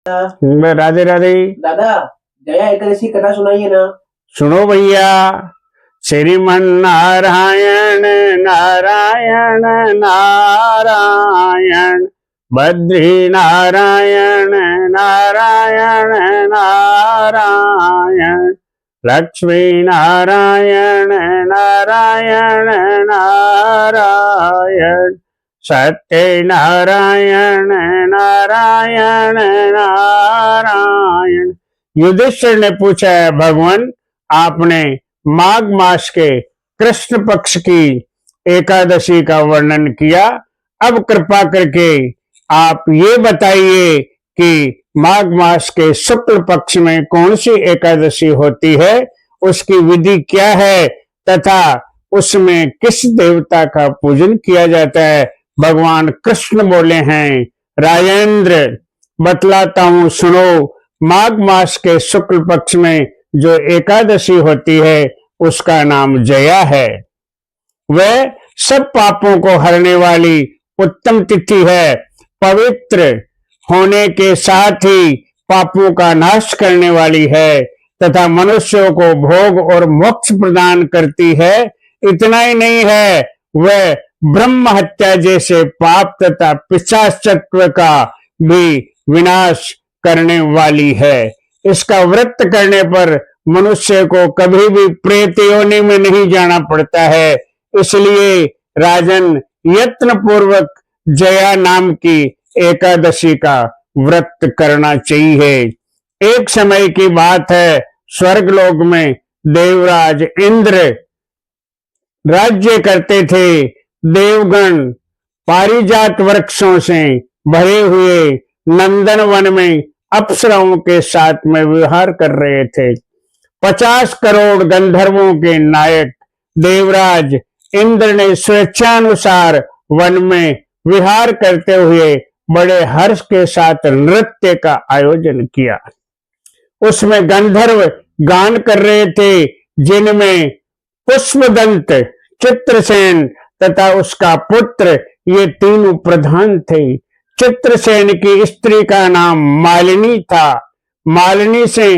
राधे राधे। दादा जया एकादशी कथा सुनाइए ना। सुनो भैया। श्रीमन नारायण नारायण नारायण, बद्री नारायण नारायण नारायण, लक्ष्मी नारायण नारायण नारायण, सत्य नारायण नारायण नारायण। युधिष्ठिर ने पूछा, भगवान आपने माघ मास के कृष्ण पक्ष की एकादशी का वर्णन किया, अब कृपा करके आप ये बताइए कि माघ मास के शुक्ल पक्ष में कौन सी एकादशी होती है, उसकी विधि क्या है तथा उसमें किस देवता का पूजन किया जाता है। भगवान कृष्ण बोले हैं, राजेंद्र बतलाता हूं सुनो। माघ मास के शुक्ल पक्ष में जो एकादशी होती है उसका नाम जया है। वह सब पापों को हरने वाली उत्तम तिथि है। पवित्र होने के साथ ही पापों का नाश करने वाली है तथा मनुष्यों को भोग और मोक्ष प्रदान करती है। इतना ही नहीं है, वह ब्रह्म हत्या जैसे पाप तथा पिशाचत्व का भी विनाश करने वाली है। इसका व्रत करने पर मनुष्य को कभी भी प्रेत योनि में नहीं जाना पड़ता है। इसलिए राजन यत्न पूर्वक जया नाम की एकादशी का व्रत करना चाहिए। एक समय की बात है, स्वर्गलोक में देवराज इंद्र राज्य करते थे। देवगण पारिजात वृक्षों से भरे हुए नंदन वन में अप्सराओं के साथ में विहार कर रहे थे। 50 करोड़ गंधर्वों के नायक देवराज इंद्र ने स्वेच्छानुसार वन में विहार करते हुए बड़े हर्ष के साथ नृत्य का आयोजन किया। उसमें गंधर्व गान कर रहे थे, जिनमें पुष्पदंत, चित्रसेन तथा उसका पुत्र ये तीनों प्रधान थे। चित्रसेन की स्त्री का नाम मालिनी था। मालिनी से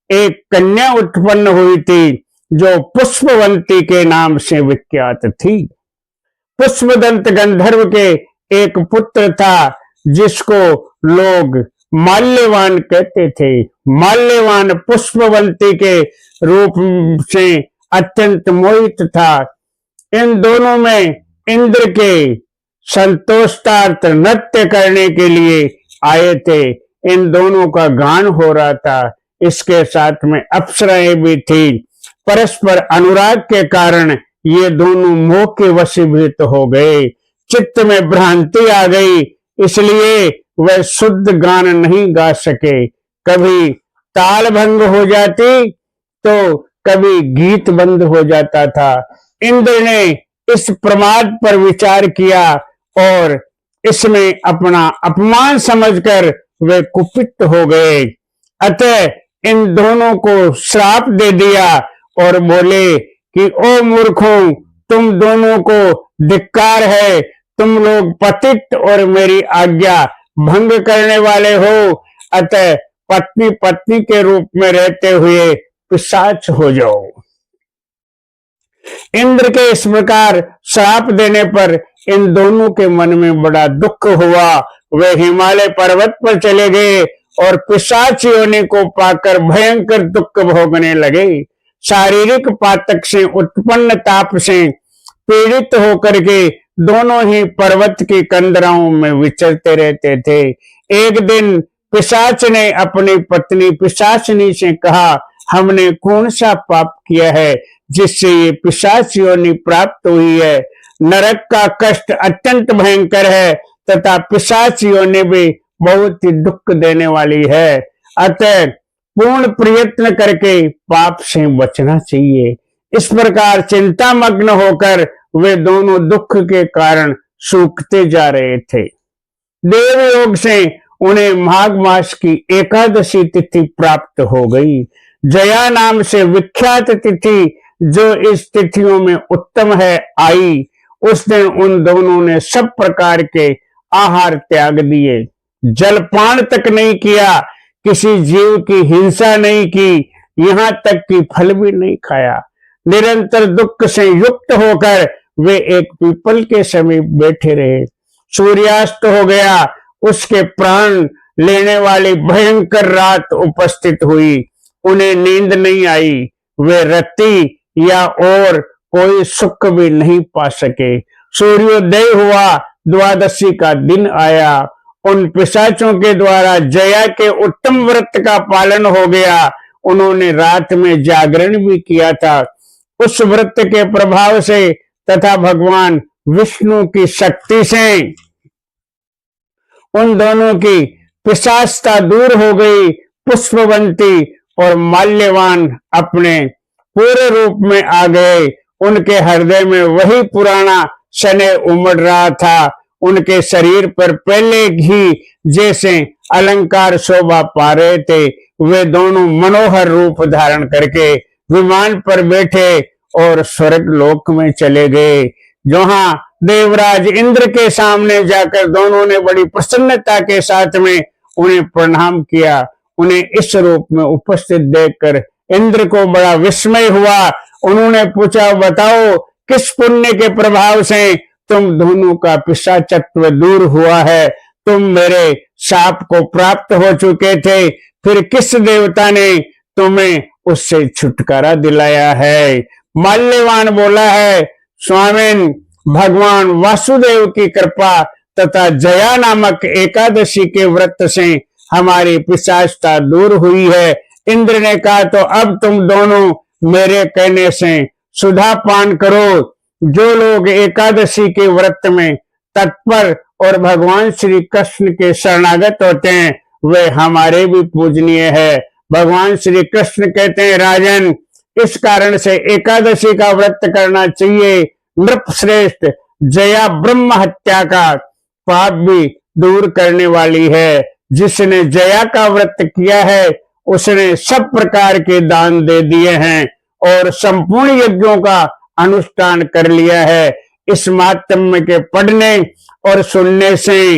एक कन्या उत्पन्न हुई थी जो पुष्पवंती के नाम से विख्यात थी। पुष्पदंत गंधर्व के एक पुत्र था जिसको लोग माल्यवान कहते थे। माल्यवान पुष्पवंती के रूप से अत्यंत मोहित था। इन दोनों में इंद्र के संतोषार्थ नृत्य करने के लिए आए थे। इन दोनों का गान हो रहा था। इसके साथ में अप्सराएं भी थी। परस्पर अनुराग के कारण ये दोनों मोह के वशीभूत हो गए। चित्त में भ्रांति आ गई, इसलिए वह शुद्ध गान नहीं गा सके। कभी ताल भंग हो जाती तो कभी गीत बंद हो जाता था। इंद्र ने इस प्रमाद पर विचार किया और इसमें अपना अपमान समझकर वे कुपित हो गए। अतः इन दोनों को श्राप दे दिया और बोले कि ओ मूर्खों, तुम दोनों को धिक्कार है। तुम लोग पतित और मेरी आज्ञा भंग करने वाले हो। अतः पत्नी पत्नी के रूप में रहते हुए पिशाच हो जाओ। इंद्र के इस प्रकार श्राप देने पर इन दोनों के मन में बड़ा दुख हुआ। वे हिमालय पर्वत पर चले गए और पिशाच योनि को पाकर भयंकर दुख भोगने लगे। शारीरिक पातक से उत्पन्न ताप से पीड़ित होकर के दोनों ही पर्वत की कंदराओं में विचरते रहते थे। एक दिन पिशाच ने अपनी पत्नी पिशाचिनी से कहा, हमने कौन सा पाप किया है जिससे ये पिशाच योनि प्राप्त हुई है। नरक का कष्ट अत्यंत भयंकर है तथा पिशाच योनि भी बहुत ही दुख देने वाली है। अतः पूर्ण प्रयत्न करके पाप से बचना चाहिए। इस प्रकार चिंतामग्न होकर वे दोनों दुख के कारण सूखते जा रहे थे। देवयोग से उन्हें माघ मास की एकादशी तिथि प्राप्त हो गई। जया नाम से विख्यात तिथि जो इस तिथियों में उत्तम है आई। उस दिन उन दोनों ने सब प्रकार के आहार त्याग दिए, जलपान तक नहीं किया। किसी जीव की हिंसा नहीं की, यहाँ तक कि फल भी नहीं खाया। निरंतर दुख से युक्त होकर वे एक पीपल के समीप बैठे रहे। सूर्यास्त हो गया, उसके प्राण लेने वाली भयंकर रात उपस्थित हुई। उन्हें नींद नहीं आई, वे रति या और कोई सुख भी नहीं पा सके। सूर्योदय हुआ, द्वादशी का दिन आया। उन पिशाचों के द्वारा जया के उत्तम व्रत का पालन हो गया। उन्होंने रात में जागरण भी किया था। उस व्रत के प्रभाव से तथा भगवान विष्णु की शक्ति से उन दोनों की पिशाचता दूर हो गई। पुष्पवंती और माल्यवान अपने पूरे रूप में आ गए। उनके हृदय में वही पुराना स्नेह उमड़ रहा था। उनके शरीर पर पहले ही जैसे अलंकार शोभा पा रहे थे। वे दोनों मनोहर रूप धारण करके विमान पर बैठे और स्वर्ग लोक में चले गए, जहां देवराज इंद्र के सामने जाकर दोनों ने बड़ी प्रसन्नता के साथ में उन्हें प्रणाम किया। उन्हें इस रूप में उपस्थित देखकर इंद्र को बड़ा विस्मय हुआ। उन्होंने पूछा, बताओ किस पुण्य के प्रभाव से तुम दोनों का पिशाचत्व दूर हुआ है? तुम मेरे शाप को प्राप्त हो चुके थे, फिर किस देवता ने तुम्हें उससे छुटकारा दिलाया है? माल्यवान बोला है, स्वामिन, भगवान वासुदेव की कृपा तथा जया नामक एकादशी के व्रत से हमारी पिशाचता दूर हुई है। इंद्र ने कहा, तो अब तुम दोनों मेरे कहने से सुधा पान करो। जो लोग एकादशी के व्रत में तत्पर और भगवान श्री कृष्ण के शरणागत होते हैं, वे हमारे भी पूजनीय है। भगवान श्री कृष्ण कहते हैं, राजन, इस कारण से एकादशी का व्रत करना चाहिए। नृप श्रेष्ठ, जया ब्रह्म हत्या का पाप भी दूर करने वाली है। जिसने जया का व्रत किया है, उसने सब प्रकार के दान दे दिए हैं और संपूर्ण यज्ञों का अनुष्ठान कर लिया है। इस महात्म्य के पढ़ने और सुनने से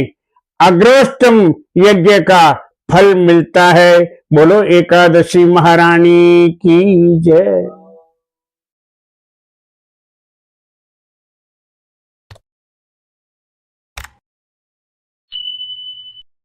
अग्रोष्टम यज्ञ का फल मिलता है। बोलो एकादशी महारानी की जय।